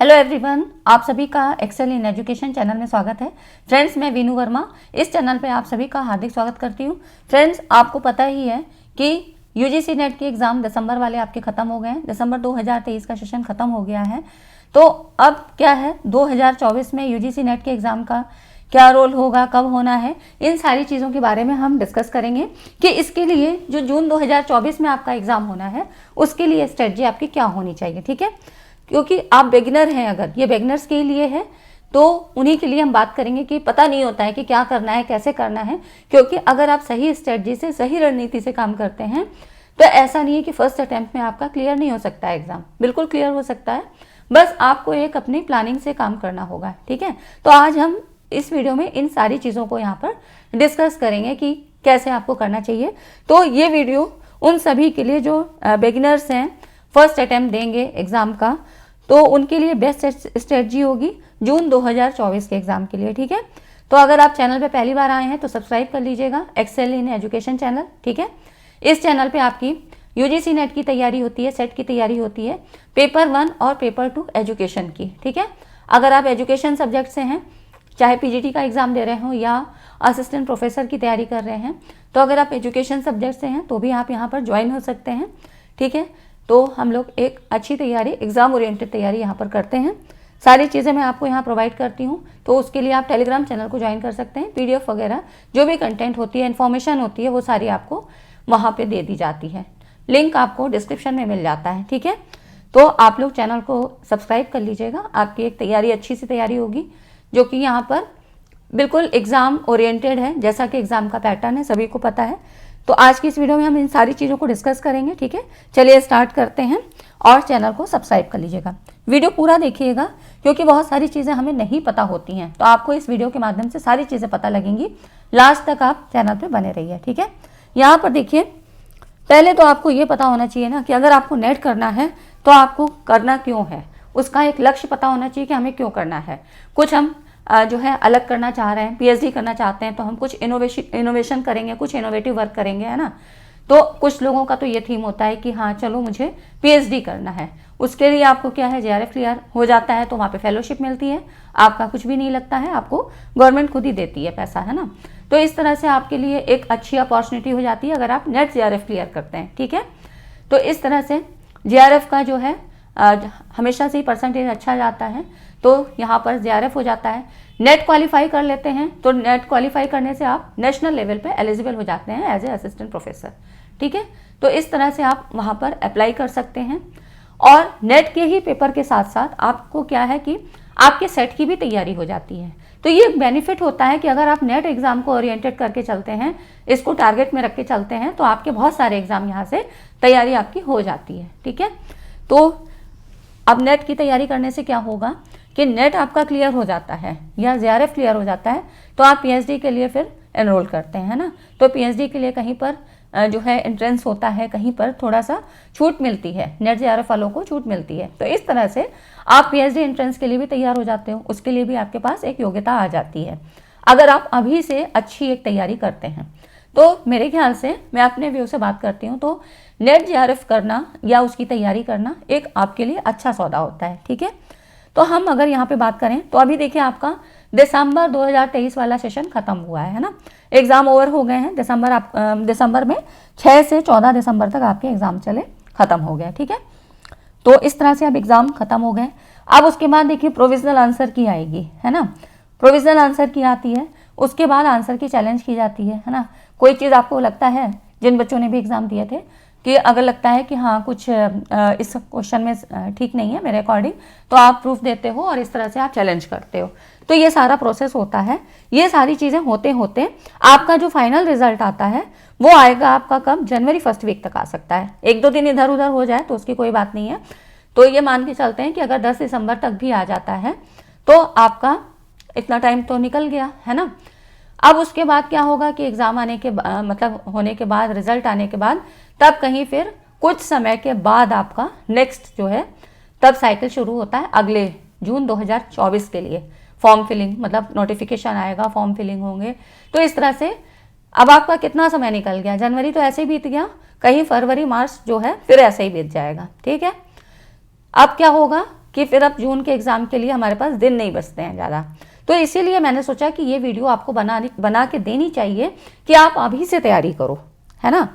Hello everyone, आप सभी का एक्सेल इन एजुकेशन चैनल में स्वागत है। फ्रेंड्स, मैं वीनू वर्मा इस चैनल पे आप सभी का हार्दिक स्वागत करती हूँ। फ्रेंड्स, आपको पता ही है कि यूजीसी नेट के एग्ज़ाम दिसंबर वाले आपके ख़त्म हो गए हैं। दिसंबर 2023 का सेशन ख़त्म हो गया है। तो अब क्या है, 2024 में यूजीसी नेट के एग्ज़ाम का क्या रोल होगा, कब होना है, इन सारी चीज़ों के बारे में हम डिस्कस करेंगे कि इसके लिए जो जून 2024 में आपका एग्ज़ाम होना है उसके लिए स्ट्रेटजी आपकी क्या होनी चाहिए। ठीक है, क्योंकि आप बिगिनर हैं, अगर ये बिगिनर्स के लिए है तो उन्हीं के लिए हम बात करेंगे कि पता नहीं होता है कि क्या करना है, कैसे करना है। क्योंकि अगर आप सही स्ट्रेटजी से, सही रणनीति से काम करते हैं तो ऐसा नहीं है कि फर्स्ट अटेम्प्ट में आपका क्लियर नहीं हो सकता है एग्ज़ाम, बिल्कुल क्लियर हो सकता है। बस आपको एक अपनी प्लानिंग से काम करना होगा। ठीक है, तो आज हम इस वीडियो में इन सारी चीज़ों को यहाँ पर डिस्कस करेंगे कि कैसे आपको करना चाहिए। तो ये वीडियो उन सभी के लिए जो बिगिनर्स हैं, फर्स्ट अटेम्प्ट देंगे एग्ज़ाम का, तो उनके लिए बेस्ट स्ट्रेटजी होगी जून 2024 के एग्ज़ाम के लिए। ठीक है, तो अगर आप चैनल पे पहली बार आए हैं तो सब्सक्राइब कर लीजिएगा, एक्सेल इन एजुकेशन चैनल। ठीक है, इस चैनल पे आपकी यूजीसी नेट की तैयारी होती है, सेट की तैयारी होती है, पेपर 1 और पेपर 2 एजुकेशन की। ठीक है, अगर आप एजुकेशन सब्जेक्ट से हैं, चाहे पीजीटी का एग्ज़ाम दे रहे हो या असिस्टेंट प्रोफेसर की तैयारी कर रहे हैं, तो अगर आप एजुकेशन सब्जेक्ट से हैं तो भी आप यहाँ पर ज्वाइन हो सकते हैं। ठीक है, तो हम लोग एक अच्छी तैयारी, एग्ज़ाम ओरिएंटेड तैयारी यहाँ पर करते हैं। सारी चीज़ें मैं आपको यहाँ प्रोवाइड करती हूँ, तो उसके लिए आप टेलीग्राम चैनल को ज्वाइन कर सकते हैं। पीडीएफ वगैरह जो भी कंटेंट होती है, इन्फॉर्मेशन होती है, वो सारी आपको वहाँ पे दे दी जाती है। लिंक आपको डिस्क्रिप्शन में मिल जाता है। ठीक है, तो आप लोग चैनल को सब्सक्राइब कर लीजिएगा। आपकी एक तैयारी, अच्छी सी तैयारी होगी, जो कि यहाँ पर बिल्कुल एग्ज़ाम ओरिएंटेड है, जैसा कि एग्ज़ाम का पैटर्न है, सभी को पता है। तो आज की इस वीडियो में हम इन सारी चीज़ों को डिस्कस करेंगे। ठीक है, चलिए स्टार्ट करते हैं और चैनल को सब्सक्राइब कर लीजिएगा। वीडियो पूरा देखिएगा क्योंकि बहुत सारी चीज़ें हमें नहीं पता होती हैं, तो आपको इस वीडियो के माध्यम से सारी चीज़ें पता लगेंगी। लास्ट तक आप चैनल पर बने रहिए। ठीक है, यहाँ पर देखिए, पहले तो आपको ये पता होना चाहिए ना कि अगर आपको नेट करना है तो आपको करना क्यों है, उसका एक लक्ष्य पता होना चाहिए कि हमें क्यों करना है। कुछ हम जो है अलग करना चाह रहे हैं, पीएचडी करना चाहते हैं, तो हम कुछ इनोवेशन करेंगे, कुछ इनोवेटिव वर्क करेंगे, है ना। तो कुछ लोगों का तो ये थीम होता है कि हाँ चलो मुझे पीएचडी करना है, उसके लिए आपको क्या है, जेआरएफ क्लियर हो जाता है तो वहाँ पे फेलोशिप मिलती है, आपका कुछ भी नहीं लगता है, आपको गवर्नमेंट खुद ही देती है पैसा, है ना। तो इस तरह से आपके लिए एक अच्छी अपॉर्चुनिटी हो जाती है अगर आप नेट जेआरएफ क्लियर करते हैं। ठीक है, तो इस तरह से जेआरएफ का जो है हमेशा से ही परसेंटेज अच्छा जाता है, तो यहाँ पर जेआरएफ हो जाता है। नेट क्वालिफाई कर लेते हैं तो नेट क्वालिफाई करने से आप नेशनल लेवल पे एलिजिबल हो जाते हैं एज ए असिस्टेंट प्रोफेसर। ठीक है, तो इस तरह से आप वहाँ पर अप्लाई कर सकते हैं। और नेट के ही पेपर के साथ साथ आपको क्या है कि आपके सेट की भी तैयारी हो जाती है। तो ये बेनिफिट होता है कि अगर आप नेट एग्ज़ाम को ओरिएंटेड करके चलते हैं, इसको टारगेट में रख के चलते हैं, तो आपके बहुत सारे एग्ज़ाम यहाँ से तैयारी आपकी हो जाती है। ठीक है, तो अब नेट की तैयारी करने से क्या होगा कि नेट आपका क्लियर हो जाता है या जेआरएफ क्लियर हो जाता है तो आप पीएचडी के लिए फिर एनरोल करते हैं, है ना। तो पीएचडी के लिए कहीं पर जो है एंट्रेंस होता है, कहीं पर थोड़ा सा छूट मिलती है, नेट जेआरएफ वालों को छूट मिलती है। तो इस तरह से आप पीएचडी एंट्रेंस के लिए भी तैयार हो जाते हो, उसके लिए भी आपके पास एक योग्यता आ जाती है अगर आप अभी से अच्छी एक तैयारी करते हैं। तो मेरे ख्याल से, मैं अपने व्यू से बात करती हूँ, तो नेट जेआरएफ करना या उसकी तैयारी करना एक आपके लिए अच्छा सौदा होता है। ठीक है, तो हम अगर यहाँ पे बात करें तो अभी देखिए आपका दिसंबर 2023 वाला सेशन खत्म हुआ है ना। एग्ज़ाम ओवर हो गए हैं। दिसंबर में 6 से 14 दिसंबर तक आपके एग्ज़ाम चले, ख़त्म हो गए। ठीक है, तो इस तरह से अब एग्ज़ाम ख़त्म हो गए। अब उसके बाद देखिए प्रोविजनल आंसर की आएगी, है ना। प्रोविजनल आंसर की आती है, उसके बाद आंसर की चैलेंज की जाती है ना। कोई चीज़ आपको लगता है, जिन बच्चों ने भी एग्ज़ाम दिए थे, कि अगर लगता है कि हाँ कुछ इस क्वेश्चन में ठीक नहीं है मेरे अकॉर्डिंग, तो आप प्रूफ देते हो और इस तरह से आप चैलेंज करते हो। तो ये सारा प्रोसेस होता है। ये सारी चीज़ें होते होते आपका जो फाइनल रिजल्ट आता है वो आएगा आपका कब, जनवरी फर्स्ट वीक तक आ सकता है। 1-2 दिन इधर उधर हो जाए तो उसकी कोई बात नहीं है। तो ये मान के चलते हैं कि अगर 10 दिसंबर तक भी आ जाता है तो आपका इतना टाइम तो निकल गया, है ना। अब उसके बाद क्या होगा कि एग्ज़ाम आने के मतलब होने के बाद, रिजल्ट आने के बाद, तब कहीं फिर कुछ समय के बाद आपका नेक्स्ट जो है तब साइकिल शुरू होता है अगले जून 2024 के लिए। फॉर्म फिलिंग, मतलब नोटिफिकेशन आएगा, फॉर्म फिलिंग होंगे। तो इस तरह से अब आपका कितना समय निकल गया, जनवरी तो ऐसे ही बीत गया, कहीं फरवरी मार्च जो है फिर ऐसे ही बीत जाएगा। ठीक है, अब क्या होगा कि फिर अब जून के एग्ज़ाम के लिए हमारे पास दिन नहीं बचते हैं ज़्यादा। तो इसीलिए मैंने सोचा कि ये वीडियो आपको बना के देनी चाहिए कि आप अभी से तैयारी करो, है ना।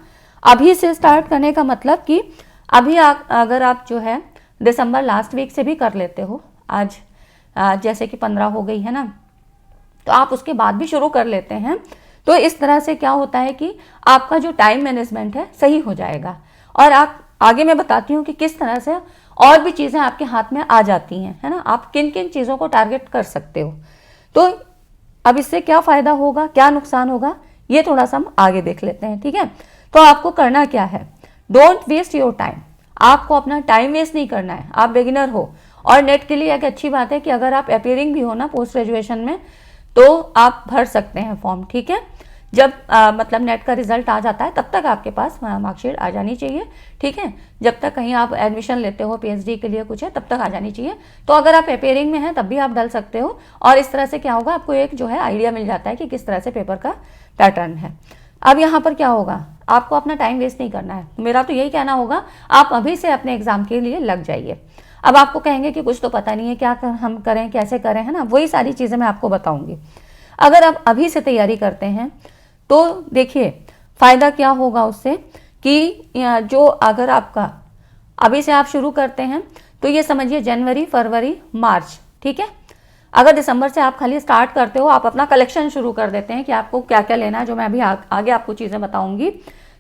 अभी से स्टार्ट करने का मतलब कि अभी अगर आप जो है दिसंबर लास्ट वीक से भी कर लेते हो, आज जैसे कि 15 हो गई है ना, तो आप उसके बाद भी शुरू कर लेते हैं, तो इस तरह से क्या होता है कि आपका जो टाइम मैनेजमेंट है सही हो जाएगा। और आप आगे मैं बताती हूँ कि किस तरह से और भी चीज़ें आपके हाथ में आ जाती हैं, है ना, आप किन किन चीज़ों को टारगेट कर सकते हो। तो अब इससे क्या फ़ायदा होगा, क्या नुकसान होगा, ये थोड़ा सा हम आगे देख लेते हैं, ठीक है। तो आपको करना क्या है, डोंट वेस्ट योर टाइम। आपको अपना टाइम वेस्ट नहीं करना है। आप बिगिनर हो और नेट के लिए एक अच्छी बात है कि अगर आप अपीयरिंग भी हो ना पोस्ट ग्रेजुएशन में, तो आप भर सकते हैं फॉर्म, ठीक है। जब मतलब नेट का रिजल्ट आ जाता है तब तक आपके पास मार्कशीट आ जानी चाहिए, ठीक है। जब तक कहीं आप एडमिशन लेते हो पीएचडी के लिए कुछ है, तब तक आ जानी चाहिए। तो अगर आप अपीयरिंग में हैं तब भी आप डाल सकते हो, और इस तरह से क्या होगा, आपको एक जो है आइडिया मिल जाता है कि किस तरह से पेपर का पैटर्न है। अब यहाँ पर क्या होगा, आपको अपना टाइम वेस्ट नहीं करना है। मेरा तो यही कहना होगा, आप अभी से अपने एग्जाम के लिए लग जाइए। अब आपको कहेंगे कि कुछ तो पता नहीं है, क्या हम करें, कैसे करें, है ना, वही सारी चीज़ें मैं आपको बताऊंगी। अगर आप अभी से तैयारी करते हैं तो देखिए फ़ायदा क्या होगा उससे कि जो अगर आपका अभी से आप शुरू करते हैं तो ये समझिए जनवरी, फरवरी, मार्च, ठीक है। अगर दिसंबर से आप खाली स्टार्ट करते हो, आप अपना कलेक्शन शुरू कर देते हैं कि आपको क्या क्या लेना है, जो मैं अभी आगे आपको चीज़ें बताऊंगी।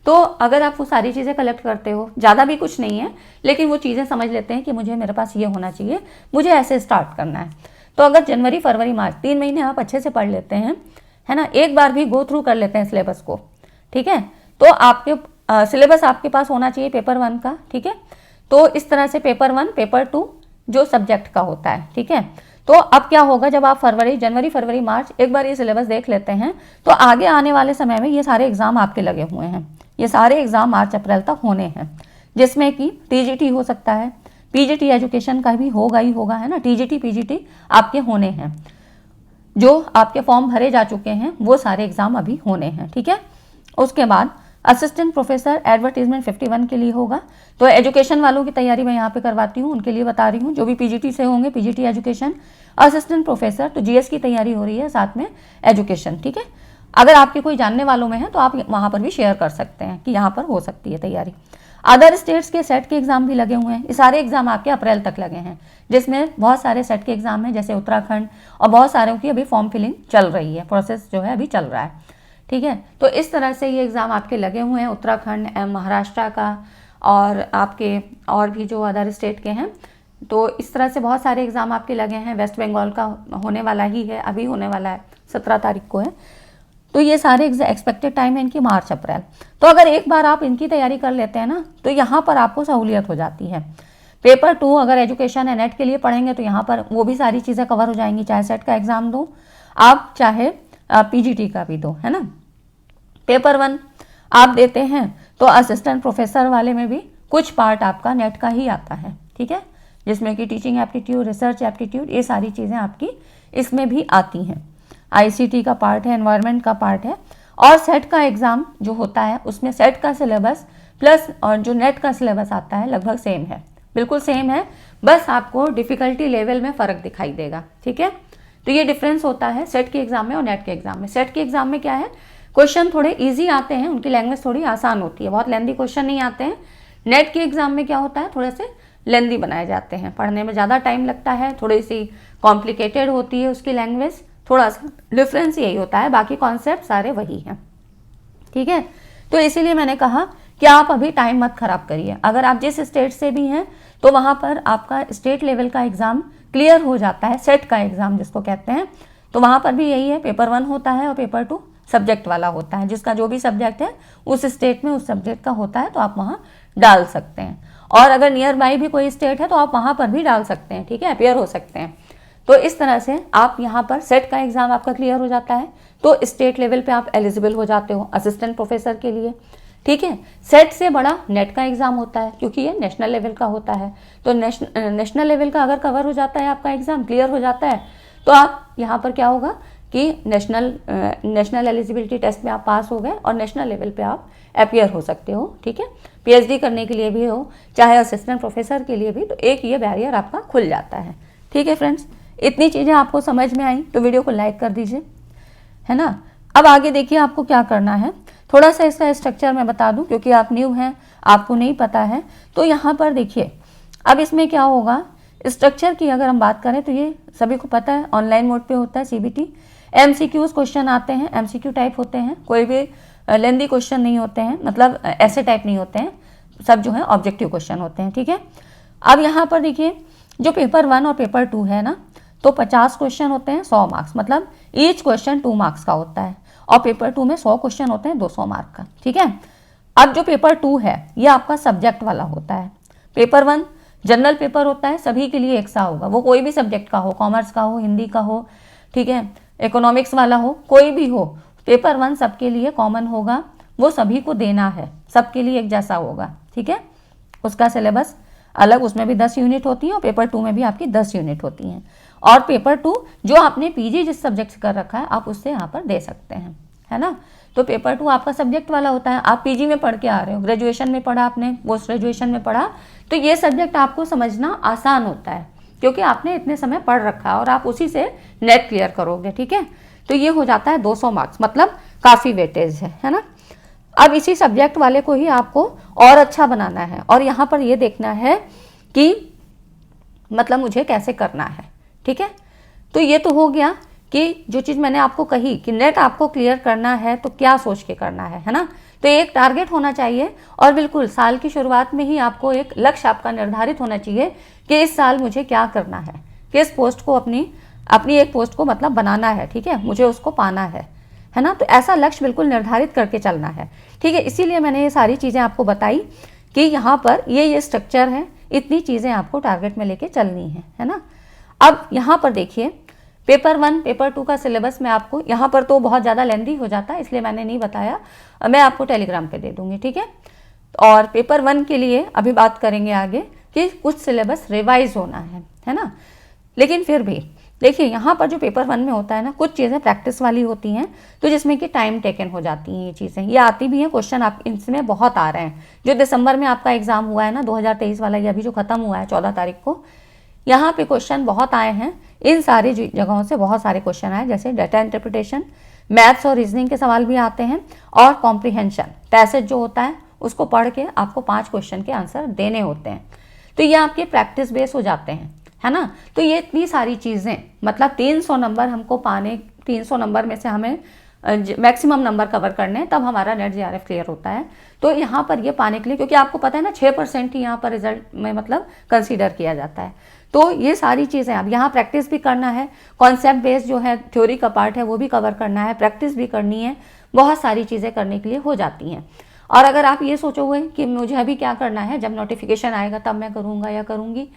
तो अगर आप वो सारी चीज़ें कलेक्ट करते हो, ज़्यादा भी कुछ नहीं है, लेकिन वो चीज़ें समझ लेते हैं कि मेरे पास ये होना चाहिए, मुझे ऐसे स्टार्ट करना है। तो अगर जनवरी, फरवरी, मार्च 3 महीने आप अच्छे से पढ़ लेते हैं, है ना, एक बार भी गो थ्रू कर लेते हैं सिलेबस को, ठीक है, तो आपके सिलेबस आपके पास होना चाहिए पेपर 1 का, ठीक है। तो इस तरह से पेपर 1, पेपर 2 जो सब्जेक्ट का होता है, ठीक है। तो अब क्या होगा, जब आप जनवरी, फरवरी, मार्च एक बार ये सिलेबस देख लेते हैं, तो आगे आने वाले समय में ये सारे एग्जाम आपके लगे हुए हैं। ये सारे एग्जाम मार्च अप्रैल तक होने हैं, जिसमें कि टीजीटी हो सकता है, पीजीटी एजुकेशन का भी होगा ही होगा, है ना, टीजीटी पीजीटी आपके होने हैं। जो आपके फॉर्म भरे जा चुके हैं वो सारे एग्जाम अभी होने हैं, ठीक है। उसके बाद असिस्टेंट प्रोफेसर एडवर्टीजमेंट 51 के लिए होगा। तो एजुकेशन वालों की तैयारी मैं यहाँ पे करवाती हूँ, उनके लिए बता रही हूँ, जो भी पीजीटी से होंगे, पीजीटी एजुकेशन, असिस्टेंट प्रोफेसर, तो जीएस की तैयारी हो रही है, साथ में एजुकेशन, ठीक है। अगर आपके कोई जानने वालों में है तो आप वहाँ पर भी शेयर कर सकते हैं कि यहाँ पर हो सकती है तैयारी। अदर स्टेट्स के सेट के एग्जाम भी लगे हुए हैं। ये सारे एग्जाम आपके अप्रैल तक लगे हैं, जिसमें बहुत सारे सेट के एग्जाम हैं, जैसे उत्तराखंड, और बहुत सारों की अभी फॉर्म फिलिंग चल रही है, प्रोसेस जो है अभी चल रहा है, ठीक है। तो इस तरह से ये एग्ज़ाम आपके लगे हुए हैं, उत्तराखंड, महाराष्ट्र का, और आपके और भी जो अदर स्टेट के हैं। तो इस तरह से बहुत सारे एग्ज़ाम आपके लगे हैं। वेस्ट बंगाल का होने वाला ही है, अभी होने वाला है, 17 तारीख को है। तो ये सारे एक्सपेक्टेड टाइम है इनकी मार्च अप्रैल। तो अगर एक बार आप इनकी तैयारी कर लेते हैं ना, तो यहाँ पर आपको सहूलियत हो जाती है। पेपर 2 अगर एजुकेशन या नेट के लिए पढ़ेंगे तो यहाँ पर वो भी सारी चीज़ें कवर हो जाएंगी, चाहे सेट का एग्ज़ाम दो आप, चाहे पीजीटी का भी दो, है ना। पेपर 1 आप देते हैं तो असिस्टेंट प्रोफेसर वाले में भी कुछ पार्ट आपका नेट का ही आता है, ठीक है, जिसमें कि टीचिंग एप्टीट्यूड, रिसर्च एप्टीट्यूड, ये सारी चीज़ें आपकी इसमें भी आती हैं। आईसीटी का पार्ट है, एनवायरनमेंट का पार्ट है, और सेट का एग्ज़ाम जो होता है उसमें सेट का सिलेबस प्लस और जो नेट का सिलेबस आता है लगभग सेम है, बिल्कुल सेम है, बस आपको डिफ़िकल्टी लेवल में फ़र्क दिखाई देगा, ठीक है। तो ये डिफरेंस होता है सेट के एग्ज़ाम में और नेट के एग्ज़ाम में। सेट के एग्ज़ाम में क्या है, क्वेश्चन थोड़े इजी आते हैं, उनकी लैंग्वेज थोड़ी आसान होती है, बहुत लेंदी क्वेश्चन नहीं आते हैं। नेट के एग्ज़ाम में क्या होता है, थोड़े से लेंदी बनाए जाते हैं, पढ़ने में ज़्यादा टाइम लगता है, थोड़ी सी कॉम्प्लिकेटेड होती है उसकी लैंग्वेज, थोड़ा सा डिफरेंस यही होता है, बाकी कॉन्सेप्ट सारे वही हैं, ठीक है। तो इसीलिए मैंने कहा कि आप अभी टाइम मत खराब करिए। अगर आप जिस स्टेट से भी हैं तो वहाँ पर आपका स्टेट लेवल का एग्ज़ाम क्लियर हो जाता है, सेट का एग्ज़ाम जिसको कहते हैं। तो वहाँ पर भी यही है, पेपर 1 होता है और पेपर 2 सब्जेक्ट वाला होता है, जिसका जो भी सब्जेक्ट है उस स्टेट में उस सब्जेक्ट का होता है, तो आप वहाँ डाल सकते हैं। और अगर नियर बाई भी कोई स्टेट है तो आप वहाँ पर भी डाल सकते हैं, ठीक है, अपेयर हो सकते हैं। तो इस तरह से आप यहाँ पर सेट का एग्ज़ाम आपका क्लियर हो जाता है तो स्टेट लेवल पे आप एलिजिबल हो जाते हो असिस्टेंट प्रोफेसर के लिए, ठीक है। सेट से बड़ा नेट का एग्ज़ाम होता है क्योंकि ये नेशनल लेवल का होता है। तो नेशनल लेवल का अगर कवर हो जाता है, आपका एग्ज़ाम क्लियर हो जाता है, तो आप यहाँ पर क्या होगा कि नेशनल एलिजिबिलिटी टेस्ट में आप पास हो गए और नेशनल लेवल पे आप अपीयर हो सकते हो, ठीक है। पीएचडी करने के लिए भी हो, चाहे असिस्टेंट प्रोफेसर के लिए भी, तो एक ये बैरियर आपका खुल जाता है, ठीक है फ्रेंड्स। इतनी चीज़ें आपको समझ में आई तो वीडियो को लाइक कर दीजिए, है ना। अब आगे देखिए आपको क्या करना है, थोड़ा सा इसका स्ट्रक्चर मैं बता दूं क्योंकि आप न्यू हैं, आपको नहीं पता है। तो यहाँ पर देखिए अब इसमें क्या होगा, स्ट्रक्चर की अगर हम बात करें तो ये सभी को पता है, ऑनलाइन मोड पे होता है सीबीटी। एमसीक्यूज क्वेश्चन आते हैं, एमसीक्यू टाइप होते हैं, कोई भी लेंदी क्वेश्चन नहीं होते हैं, मतलब ऐसे टाइप नहीं होते हैं, सब जो है ऑब्जेक्टिव क्वेश्चन होते हैं, ठीक है। अब यहाँ पर देखिए जो पेपर 1 और पेपर 2 है ना, तो 50 क्वेश्चन होते हैं, 100 मार्क्स, मतलब ईच क्वेश्चन 2 मार्क्स का होता है, और पेपर 2 में 100 क्वेश्चन होते हैं 200 मार्क का, ठीक है। अब जो पेपर 2 है ये आपका सब्जेक्ट वाला होता है। पेपर 1 जनरल पेपर होता है, सभी के लिए एक सा होगा, वो कोई भी सब्जेक्ट का हो, कॉमर्स का हो, हिंदी का हो, ठीक है, इकोनॉमिक्स वाला हो, कोई भी हो, पेपर 1 सबके लिए कॉमन होगा, वो सभी को देना है, सबके लिए एक जैसा होगा, ठीक है। उसका सिलेबस अलग, उसमें भी 10 यूनिट होती है और पेपर 2 में भी आपकी 10 यूनिट होती हैं। और पेपर 2 जो आपने पीजी जिस सब्जेक्ट से कर रखा है आप उससे यहाँ पर दे सकते हैं, है ना। तो पेपर 2 आपका सब्जेक्ट वाला होता है, आप पीजी में पढ़ के आ रहे हो, ग्रेजुएशन में पढ़ा आपने, पोस्ट ग्रेजुएशन में पढ़ा, तो ये सब्जेक्ट आपको समझना आसान होता है क्योंकि आपने इतने समय पढ़ रखा है और आप उसी से नेट क्लियर करोगे, ठीक है। तो ये हो जाता है 200 मार्क्स, मतलब काफ़ी वेटेज है ना। अब इसी सब्जेक्ट वाले को ही आपको और अच्छा बनाना है और यहाँ पर ये देखना है कि मतलब मुझे कैसे करना है, ठीक है। तो ये तो हो गया कि जो चीज़ मैंने आपको कही कि नेट आपको क्लियर करना है तो क्या सोच के करना है ना। तो एक टारगेट होना चाहिए और बिल्कुल साल की शुरुआत में ही आपको एक लक्ष्य आपका निर्धारित होना चाहिए कि इस साल मुझे क्या करना है, किस पोस्ट को अपनी एक पोस्ट को मतलब बनाना है, ठीक है, मुझे उसको पाना है ना। तो ऐसा लक्ष्य बिल्कुल निर्धारित करके चलना है, ठीक है। इसीलिए मैंने ये सारी चीज़ें आपको बताई कि यहाँ पर ये स्ट्रक्चर है, इतनी चीज़ें आपको टारगेट में लेके चलनी है ना। अब यहाँ पर देखिए पेपर 1 पेपर 2 का सिलेबस मैं आपको, यहाँ पर तो बहुत ज़्यादा लेंदी हो जाता है इसलिए मैंने नहीं बताया, मैं आपको टेलीग्राम पे दे दूँगी, ठीक है। और पेपर 1 के लिए अभी बात करेंगे आगे कि कुछ सिलेबस रिवाइज होना है ना। लेकिन फिर भी देखिए यहाँ पर जो पेपर 1 में होता है ना, कुछ चीज़ें प्रैक्टिस वाली होती हैं तो जिसमें कि टाइम टेकन हो जाती हैं, ये चीज़ें ये आती भी हैं, क्वेश्चन आप इसमें बहुत आ रहे हैं। जो दिसंबर में आपका एग्जाम हुआ है ना 2023 वाला, ये अभी जो खत्म हुआ है 14 तारीख को, यहाँ पे क्वेश्चन बहुत आए हैं, इन सारी जगहों से बहुत सारे क्वेश्चन आए, जैसे डाटा इंटरप्रिटेशन, मैथ्स और रीजनिंग के सवाल भी आते हैं, और कॉम्प्रिहेंशन पैसेज जो होता है उसको पढ़ के आपको 5 क्वेश्चन के आंसर देने होते हैं। तो ये आपके प्रैक्टिस बेस हो जाते हैं, है ना। तो ये इतनी सारी चीज़ें, मतलब 300 नंबर हमको पाने, 300 नंबर में से हमें मैक्सिमम नंबर कवर करने हैं, तब हमारा नेट जीआरएफ क्लियर होता है। तो यहाँ पर ये पाने के लिए, क्योंकि आपको पता है ना 6% ही यहाँ पर रिजल्ट में मतलब कंसीडर किया जाता है, तो ये सारी चीज़ें अब यहाँ प्रैक्टिस भी करना है, कॉन्सेप्ट बेस्ड जो है थ्योरी का पार्ट है वो भी कवर करना है, प्रैक्टिस भी करनी है, बहुत सारी चीज़ें करने के लिए हो जाती हैं। और अगर आप ये सोचोगे कि मुझे अभी क्या करना है, जब नोटिफिकेशन आएगा तब मैं करूँगा या करूँगी,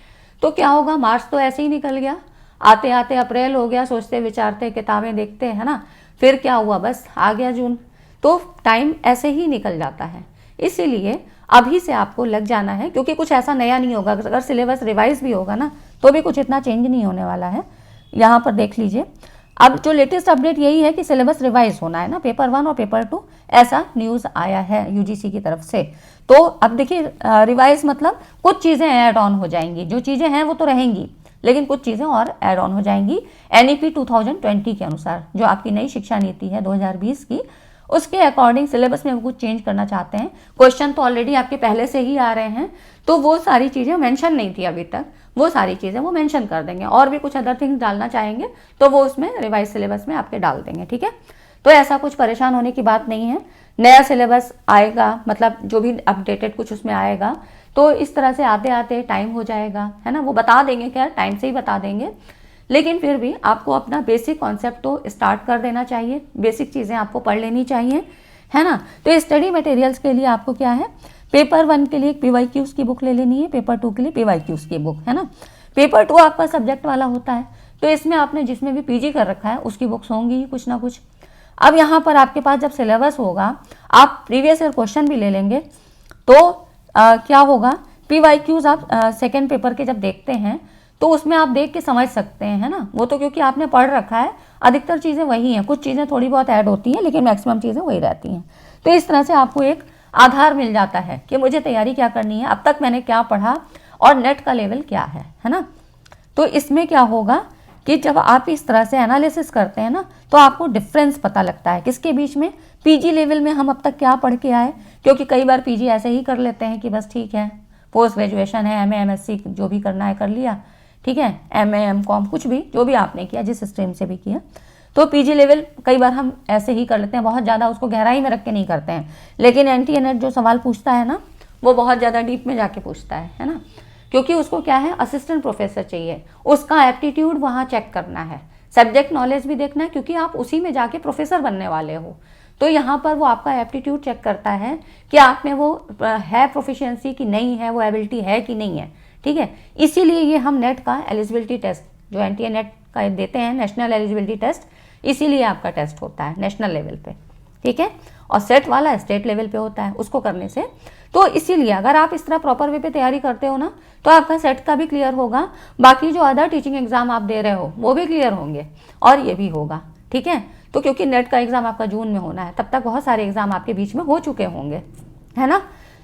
तो क्या होगा, मार्च तो ऐसे ही निकल गया, आते आते अप्रैल हो गया, सोचते विचारते किताबें देखते है ना, फिर क्या हुआ, बस आ गया जून, तो टाइम ऐसे ही निकल जाता है। इसीलिए अभी से आपको लग जाना है, क्योंकि कुछ ऐसा नया नहीं होगा, अगर सिलेबस रिवाइज भी होगा ना तो भी कुछ इतना चेंज नहीं होने वाला है। यहाँ पर देख लीजिए, अब जो लेटेस्ट अपडेट यही है कि सिलेबस रिवाइज होना है ना, पेपर 1 और पेपर 2, ऐसा न्यूज़ आया है यूजीसी की तरफ से। तो अब देखिए रिवाइज मतलब कुछ चीज़ें ऐड ऑन हो जाएंगी, जो चीज़ें हैं वो तो रहेंगी लेकिन कुछ चीज़ें और ऐड ऑन हो जाएंगी। एनईपी 2020 के अनुसार, जो आपकी नई शिक्षा नीति है 2020 की, उसके अकॉर्डिंग सिलेबस में वो कुछ चेंज करना चाहते हैं। क्वेश्चन तो ऑलरेडी आपके पहले से ही आ रहे हैं, तो वो सारी चीज़ें मेंशन नहीं थी अभी तक, वो सारी चीज़ें वो मेंशन कर देंगे, और भी कुछ अदर थिंग्स डालना चाहेंगे तो वो उसमें रिवाइज सिलेबस में आपके डाल देंगे, ठीक है। तो ऐसा कुछ परेशान होने की बात नहीं है, नया सिलेबस आएगा, मतलब जो भी अपडेटेड कुछ उसमें आएगा, तो इस तरह से आते आते टाइम हो जाएगा, है ना। वो बता देंगे, खैर टाइम से ही बता देंगे, लेकिन फिर भी आपको अपना बेसिक कॉन्सेप्ट तो स्टार्ट कर देना चाहिए, बेसिक चीज़ें आपको पढ़ लेनी चाहिए, है ना। तो स्टडी मटेरियल्स के लिए आपको क्या है, पेपर 1 के लिए PYQs की बुक ले लेनी है, पेपर 2 के लिए PYQs की बुक, है ना। पेपर 2 आपका सब्जेक्ट वाला होता है, तो इसमें आपने जिसमें भी PG कर रखा है उसकी बुक्स होंगी कुछ ना कुछ। अब यहाँ पर आपके पास जब सिलेबस होगा, आप प्रीवियस ईयर क्वेश्चन भी ले लेंगे, तो क्या होगा, PYQs आप सेकेंड पेपर के जब देखते हैं तो उसमें आप देख के समझ सकते हैं, है ना। वो तो क्योंकि आपने पढ़ रखा है, अधिकतर चीज़ें वही हैं, कुछ चीज़ें थोड़ी बहुत ऐड होती हैं लेकिन मैक्सिमम चीज़ें वही रहती हैं। तो इस तरह से आपको एक आधार मिल जाता है कि मुझे तैयारी क्या करनी है, अब तक मैंने क्या पढ़ा और नेट का लेवल क्या है ना। तो इसमें क्या होगा कि जब आप इस तरह से एनालिसिस करते हैं ना, तो आपको डिफरेंस पता लगता है किसके बीच में, पीजी लेवल में हम अब तक क्या पढ़ के आए, क्योंकि कई बार पीजी ऐसे ही कर लेते हैं कि बस ठीक है, पोस्ट ग्रेजुएशन है, एमए एमएससी जो भी करना है कर लिया, ठीक है, एमए एमकॉम कुछ भी जो भी आपने किया, जिस स्ट्रीम से भी किया, तो पीजी लेवल कई बार हम ऐसे ही कर लेते हैं, बहुत ज़्यादा उसको गहराई में रख के नहीं करते हैं। लेकिन एनटीए नेट जो सवाल पूछता है ना, वो बहुत ज़्यादा डीप में जाके पूछता है ना, क्योंकि उसको क्या है, असिस्टेंट प्रोफेसर चाहिए, उसका एप्टीट्यूड वहाँ चेक करना है, सब्जेक्ट नॉलेज भी देखना है, क्योंकि आप उसी में जाके प्रोफेसर बनने वाले हो। तो यहाँ पर वो आपका एप्टीट्यूड चेक करता है कि आप में वो है प्रोफिशिएंसी कि नहीं है, वो एबिलिटी है कि नहीं है, ठीक है। इसीलिए ये हम नेट का एलिजिबिलिटी टेस्ट जो एनटीए नेट का देते हैं, नेशनल एलिजिबिलिटी टेस्ट, इसीलिए आपका टेस्ट होता है नेशनल लेवल पे, ठीक है। और सेट वाला स्टेट लेवल पे होता है, उसको करने से। तो इसीलिए अगर आप इस तरह प्रॉपर वे पे तैयारी करते हो ना, तो आपका सेट का भी क्लियर होगा, बाकी जो अदर टीचिंग एग्जाम आप दे रहे हो वो भी क्लियर होंगे और ये भी होगा, ठीक है। तो क्योंकि नेट का एग्जाम आपका जून में होना है, तब तक बहुत सारे एग्जाम आपके बीच में हो चुके होंगे, है ना।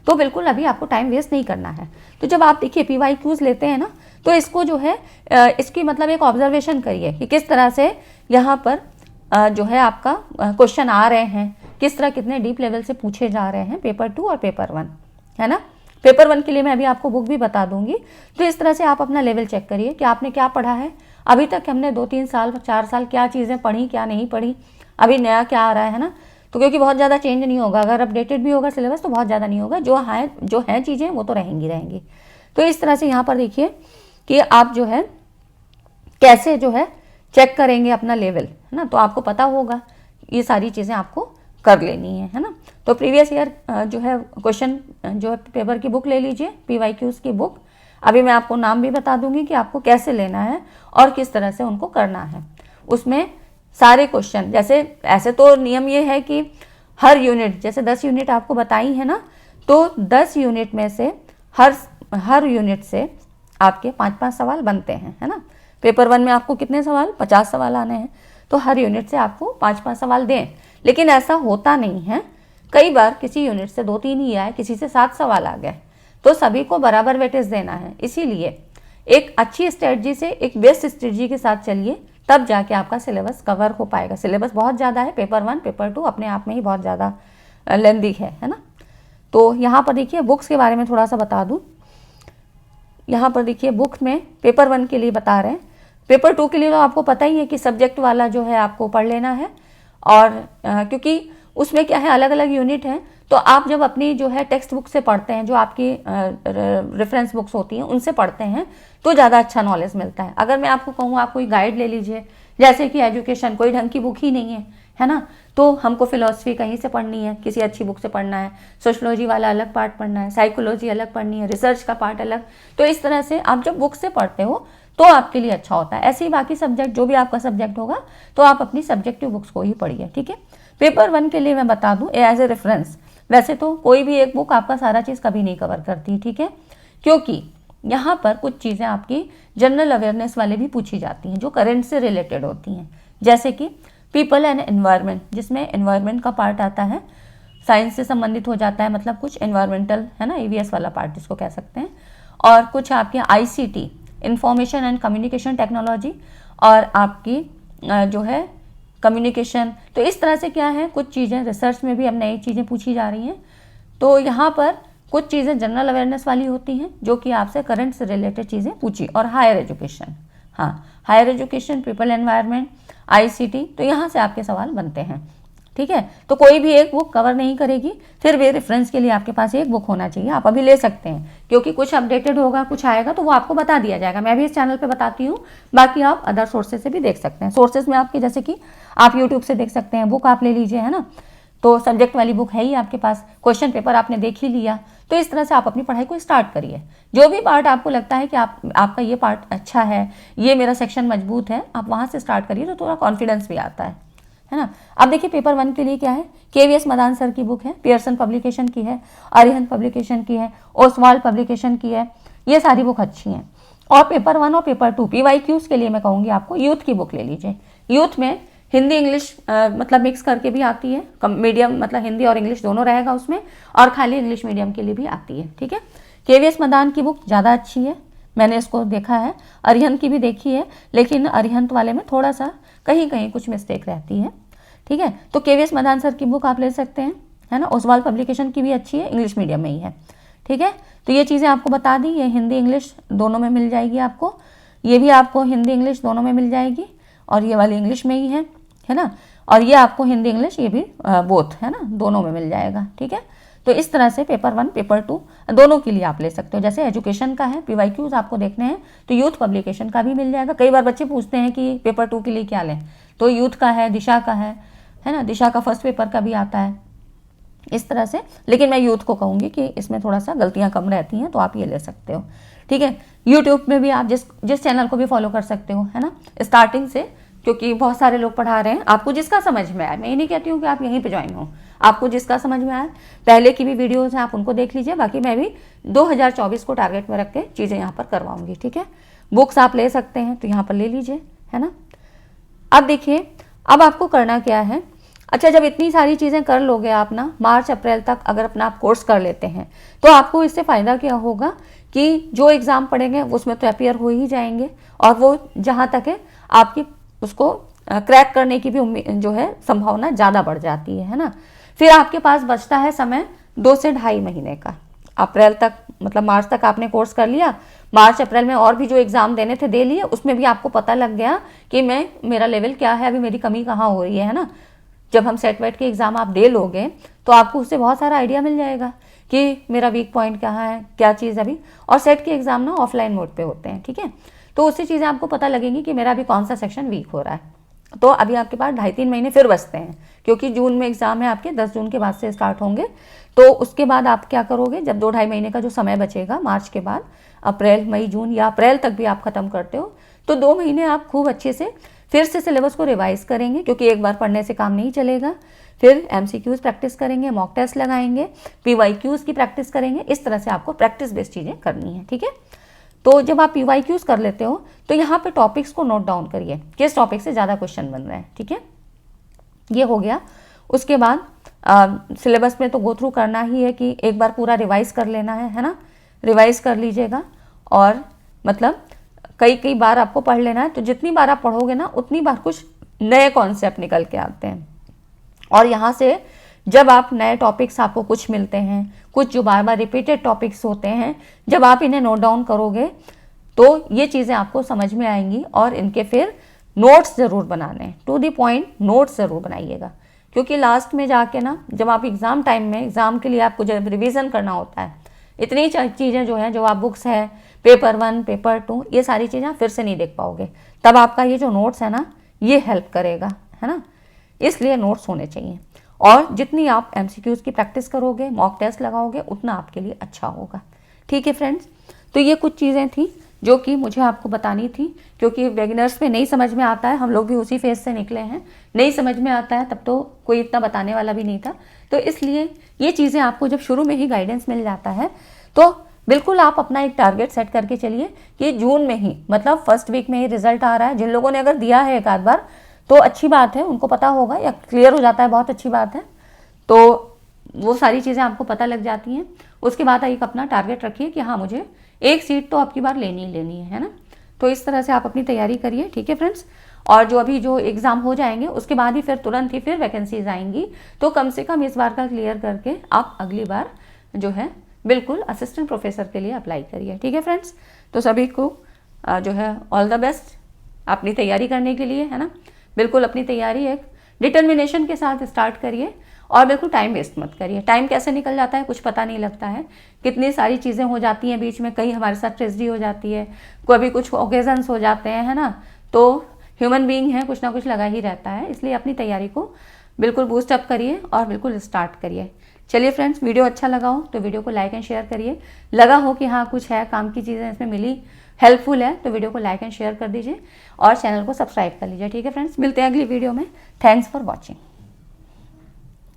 तो बिल्कुल अभी आपको टाइम वेस्ट नहीं करना है। तो जब आप देखिए PYQs लेते हैं ना, तो इसको जो है इसकी मतलब एक ऑब्जर्वेशन करिए कि किस तरह से यहाँ पर जो है आपका क्वेश्चन आ रहे हैं, किस तरह कितने डीप लेवल से पूछे जा रहे हैं, पेपर 2 और पेपर 1, है ना। पेपर 1 के लिए मैं अभी आपको बुक भी बता दूंगी। तो इस तरह से आप अपना लेवल चेक करिए कि आपने क्या पढ़ा है अभी तक, हमने 2-3 साल 4 साल क्या चीज़ें पढ़ी क्या नहीं पढ़ी, अभी नया क्या आ रहा है ना। तो क्योंकि बहुत ज़्यादा चेंज नहीं होगा, अगर अपडेटेड भी होगा सिलेबस तो बहुत ज़्यादा नहीं होगा, जो है चीज़ें वो तो रहेंगी। तो इस तरह से यहाँ पर देखिए कि आप जो है कैसे जो है चेक करेंगे अपना लेवल, है ना। तो आपको पता होगा ये सारी चीज़ें आपको कर लेनी है ना। तो प्रीवियस ईयर जो है क्वेश्चन जो है पेपर की बुक ले लीजिए, PYQs की बुक। अभी मैं आपको नाम भी बता दूंगी कि आपको कैसे लेना है और किस तरह से उनको करना है। उसमें सारे क्वेश्चन, जैसे ऐसे तो नियम ये है कि हर यूनिट, जैसे 10 यूनिट आपको बताई है ना, तो 10 यूनिट में से हर यूनिट से आपके 5-5 सवाल बनते हैं, है ना। पेपर 1 में आपको कितने सवाल, 50 सवाल आने हैं, तो हर यूनिट से आपको 5-5 सवाल दें। लेकिन ऐसा होता नहीं है, कई बार किसी यूनिट से 2-3 ही आए, किसी से 7 सवाल आ गए, तो सभी को बराबर वेटेज देना है। इसीलिए एक अच्छी स्ट्रेटजी से, एक बेस्ट स्ट्रेटजी के साथ चलिए, तब जाके आपका सिलेबस कवर हो पाएगा। सिलेबस बहुत ज़्यादा है, पेपर 1 पेपर 2 अपने आप में ही बहुत ज़्यादा लेंदी है ना। तो यहाँ पर देखिए बुक्स के बारे में थोड़ा सा बता दूँ। यहाँ पर देखिए बुक में पेपर 1 के लिए बता रहे हैं, पेपर 2 के लिए तो आपको पता ही है कि सब्जेक्ट वाला जो है आपको पढ़ लेना है। और क्योंकि उसमें क्या है, अलग अलग यूनिट हैं, तो आप जब अपनी जो है टेक्स्ट बुक से पढ़ते हैं, जो आपकी रेफरेंस बुक्स होती हैं उनसे पढ़ते हैं, तो ज़्यादा अच्छा नॉलेज मिलता है। अगर मैं आपको कहूँ आप कोई गाइड ले लीजिए, जैसे कि एजुकेशन कोई ढंग की बुक ही नहीं है ना, तो हमको फिलॉसफी कहीं से पढ़नी है, किसी अच्छी बुक से पढ़ना है, सोशलॉजी वाला अलग पार्ट पढ़ना है, साइकोलॉजी अलग पढ़नी है, रिसर्च का पार्ट अलग। तो इस तरह से आप जब बुक से पढ़ते हो तो आपके लिए अच्छा होता है। ऐसे ही बाकी सब्जेक्ट, जो भी आपका सब्जेक्ट होगा, तो आप अपनी सब्जेक्टिव बुक्स को ही पढ़िए, ठीक है। पेपर 1 के लिए मैं बता दूं एज ए रेफरेंस, वैसे तो कोई भी एक बुक आपका सारा चीज़ कभी नहीं कवर करती, ठीक है, क्योंकि यहाँ पर कुछ चीज़ें आपकी जनरल अवेयरनेस वाले भी पूछी जाती हैं जो करंट से रिलेटेड होती हैं, जैसे कि पीपल एंड एनवायरनमेंट, जिसमें एनवायरनमेंट का पार्ट आता है, साइंस से संबंधित हो जाता है, मतलब कुछ एनवायरमेंटल है ना, EVS वाला पार्ट जिसको कह सकते हैं, और कुछ आपके ICT information and communication technology, और आपकी जो है कम्युनिकेशन। तो इस तरह से क्या है, कुछ चीज़ें रिसर्च में भी अब नई चीज़ें पूछी जा रही हैं। तो यहाँ पर कुछ चीज़ें जनरल अवेयरनेस वाली होती हैं जो कि आपसे करंट से रिलेटेड चीज़ें पूछी, और हायर एजुकेशन, हाँ higher education, people environment, ICT, तो यहाँ से आपके सवाल बनते हैं, ठीक है। तो कोई भी एक बुक कवर नहीं करेगी, फिर भी रेफरेंस के लिए आपके पास एक बुक होना चाहिए, आप अभी ले सकते हैं, क्योंकि कुछ अपडेटेड होगा, कुछ आएगा तो वो आपको बता दिया जाएगा। मैं भी इस चैनल पे बताती हूँ, बाकी आप अदर सोर्सेज से भी देख सकते हैं। सोर्सेज में आपके जैसे कि आप यूट्यूब से देख सकते हैं, बुक आप ले लीजिए, है ना, तो सब्जेक्ट वाली बुक है ही आपके पास, क्वेश्चन पेपर आपने देख ही लिया, तो इस तरह से आप अपनी पढ़ाई को स्टार्ट करिए। जो भी पार्ट आपको लगता है कि आपका ये पार्ट अच्छा है, ये मेरा सेक्शन मजबूत है, आप वहाँ से स्टार्ट करिए, तो थोड़ा कॉन्फिडेंस भी आता है ना। अब देखिए पेपर 1 के लिए क्या है, KVS मदान सर की बुक है, पियर्सन पब्लिकेशन की है, अरिहंत पब्लिकेशन की है, ओसवाल पब्लिकेशन की है, ये सारी बुक अच्छी हैं। और पेपर 1 और पेपर 2 PYQs के लिए मैं कहूँगी आपको यूथ की बुक ले लीजिए। यूथ में हिंदी इंग्लिश मतलब मिक्स करके भी आती है, मीडियम मतलब हिंदी और इंग्लिश दोनों रहेगा उसमें, और खाली इंग्लिश मीडियम के लिए भी आती है। ठीक है, KVS मदान की बुक ज़्यादा अच्छी है, मैंने इसको देखा है। अरिहंत की भी देखी है, लेकिन अरिहंत वाले में थोड़ा सा कहीं कहीं कुछ मिस्टेक रहती है। ठीक है, तो KVS मदान सर की बुक आप ले सकते हैं, है ना। ओसवाल पब्लिकेशन की भी अच्छी है, इंग्लिश मीडियम में ही है। ठीक है, तो ये चीज़ें आपको बता दी, ये हिंदी इंग्लिश दोनों में मिल जाएगी आपको, ये भी आपको हिंदी इंग्लिश दोनों में मिल जाएगी, और ये वाली इंग्लिश में ही है ना, और ये आपको हिंदी इंग्लिश ये भी बोथ है ना, दोनों में मिल जाएगा। ठीक है, तो इस तरह से पेपर 1 पेपर 2 दोनों के लिए आप ले सकते हो। जैसे एजुकेशन का है, PYQs आपको देखने हैं तो यूथ पब्लिकेशन का भी मिल जाएगा। कई बार बच्चे पूछते हैं कि पेपर 2 के लिए क्या लें, तो यूथ का है, दिशा का है ना, दिशा का फर्स्ट पेपर का भी आता है इस तरह से। लेकिन मैं यूथ को कहूँगी कि इसमें थोड़ा सा गलतियाँ कम रहती हैं, तो आप ये ले सकते हो। ठीक है, यूट्यूब में भी आप जिस चैनल को भी फॉलो कर सकते हो, है ना, स्टार्टिंग से, क्योंकि बहुत सारे लोग पढ़ा रहे हैं। आपको जिसका समझ में आए, मैं ये नहीं कहती हूँ कि आप यहीं पे ज्वाइन हो, आपको जिसका समझ में आए, पहले की भी वीडियोस हैं आप उनको देख लीजिए। बाकी मैं भी 2024 को टारगेट में रख के चीज़ें यहाँ पर करवाऊंगी। ठीक है, बुक्स आप ले सकते हैं तो यहाँ पर ले लीजिए, है ना। अब देखिए, अब आपको करना क्या है। अच्छा, जब इतनी सारी चीज़ें कर लोगे आप ना, मार्च अप्रैल तक अगर अपना आप कोर्स कर लेते हैं, तो आपको इससे फ़ायदा क्या होगा कि जो एग्ज़ाम पढ़ेंगे उसमें तो अपियर हो ही जाएंगे, और वो जहाँ तक है आपकी उसको क्रैक करने की भी जो है संभावना ज़्यादा बढ़ जाती है ना। फिर आपके पास बचता है समय 2 से ढाई महीने का। अप्रैल तक मतलब मार्च तक आपने कोर्स कर लिया, मार्च अप्रैल में और भी जो एग्ज़ाम देने थे दे लिए, उसमें भी आपको पता लग गया कि मेरा लेवल क्या है, अभी मेरी कमी कहाँ हो रही है ना। जब हम सेट वेट के एग्ज़ाम आप दे लोगे तो आपको उससे बहुत सारा आइडिया मिल जाएगा कि मेरा वीक पॉइंट कहाँ है, क्या चीज़ अभी। और सेट के एग्ज़ाम ना ऑफलाइन मोड पे होते हैं। ठीक है, तो उससे चीज़ें आपको पता लगेंगी कि मेरा अभी कौन सा सेक्शन वीक हो रहा है। तो अभी आपके पास 2.5-3 महीने फिर बचते हैं, क्योंकि जून में एग्ज़ाम है आपके, 10 जून के बाद से स्टार्ट होंगे। तो उसके बाद आप क्या करोगे, जब 2-2.5 महीने का जो समय बचेगा मार्च के बाद, अप्रैल मई जून या अप्रैल तक भी आप ख़त्म करते हो, तो 2 महीने आप खूब अच्छे से फिर से सिलेबस को रिवाइज करेंगे, क्योंकि एक बार पढ़ने से काम नहीं चलेगा। फिर MCQs प्रैक्टिस करेंगे, मॉक टेस्ट लगाएंगे, PYQs की प्रैक्टिस करेंगे। इस तरह से आपको प्रैक्टिस बेस्ड चीज़ें करनी है। ठीक है, तो जब आप PYQs कर लेते हो तो यहाँ पे टॉपिक्स को नोट डाउन करिए, किस टॉपिक से ज़्यादा क्वेश्चन बन रहे हैं। ठीक है, ये हो गया। उसके बाद सिलेबस में तो गो थ्रू करना ही है कि एक बार पूरा रिवाइज कर लेना है ना, रिवाइज कर लीजिएगा। और मतलब कई बार आपको पढ़ लेना है, तो जितनी बार आप पढ़ोगे ना उतनी बार कुछ नए कॉन्सेप्ट निकल के आते हैं। और यहाँ से जब आप नए टॉपिक्स आपको कुछ मिलते हैं, कुछ जो बार बार रिपीटेड टॉपिक्स होते हैं, जब आप इन्हें नोट डाउन करोगे तो ये चीज़ें आपको समझ में आएंगी। और इनके फिर नोट्स ज़रूर बनाने, टू द पॉइंट नोट्स ज़रूर बनाइएगा, क्योंकि लास्ट में जाके ना जब आप एग्ज़ाम टाइम में, एग्ज़ाम के लिए आपको जब रिवीजन करना होता है, इतनी चीज़ें जो हैं, जो आप बुक्स है, पेपर 1 पेपर 2, ये सारी चीज़ें आप फिर से नहीं देख पाओगे। तब आपका ये जो नोट्स है ना, ये हेल्प करेगा, है ना। इसलिए नोट्स होने चाहिए, और जितनी आप MCQs की प्रैक्टिस करोगे, मॉक टेस्ट लगाओगे, उतना आपके लिए अच्छा होगा। ठीक है फ्रेंड्स, तो ये कुछ चीज़ें थी जो कि मुझे आपको बतानी थी, क्योंकि बिगिनर्स में नहीं समझ में आता है। हम लोग भी उसी फेज से निकले हैं, नहीं समझ में आता है, तब तो कोई इतना बताने वाला भी नहीं था। तो इसलिए ये चीज़ें आपको जब शुरू में ही गाइडेंस मिल जाता है, तो बिल्कुल आप अपना एक टारगेट सेट करके चलिए कि जून में ही, मतलब फर्स्ट वीक में ही रिजल्ट आ रहा है। जिन लोगों ने अगर दिया है एक आध बार तो अच्छी बात है, उनको पता होगा या क्लियर हो जाता है, बहुत अच्छी बात है। तो वो सारी चीज़ें आपको पता लग जाती हैं। उसके बाद एक अपना टारगेट रखिए कि हाँ, मुझे एक सीट तो आपकी बार लेनी ही लेनी है ना। तो इस तरह से आप अपनी तैयारी करिए। ठीक है फ्रेंड्स, और जो अभी जो एग्ज़ाम हो जाएंगे उसके बाद ही फिर तुरंत ही फिर वैकेंसीज आएंगी, तो कम से कम इस बार का क्लियर करके आप अगली बार जो है बिल्कुल असिस्टेंट प्रोफेसर के लिए अप्लाई करिए। ठीक है फ्रेंड्स, तो सभी को जो है ऑल द बेस्ट अपनी तैयारी करने के लिए, है ना। बिल्कुल अपनी तैयारी एक डिटर्मिनेशन के साथ स्टार्ट करिए, और बिल्कुल टाइम वेस्ट मत करिए। टाइम कैसे निकल जाता है कुछ पता नहीं लगता है, कितनी सारी चीज़ें हो जाती हैं बीच में, कहीं हमारे साथ ट्रेजेडी हो जाती है, कभी कुछ ओकेजन्स हो जाते हैं, है ना। तो ह्यूमन बीइंग है, कुछ ना कुछ लगा ही रहता है। इसलिए अपनी तैयारी को बिल्कुल बूस्ट अप करिए और बिल्कुल स्टार्ट करिए। चलिए फ्रेंड्स, वीडियो अच्छा लगा हो तो वीडियो को लाइक एंड शेयर करिए। लगा हो कि हाँ कुछ है काम की चीज़ें इसमें मिली, हेल्पफुल है, तो वीडियो को लाइक एंड शेयर कर दीजिए और चैनल को सब्सक्राइब कर लीजिए। ठीक है फ्रेंड्स, मिलते हैं अगली वीडियो में। Thanks for watching.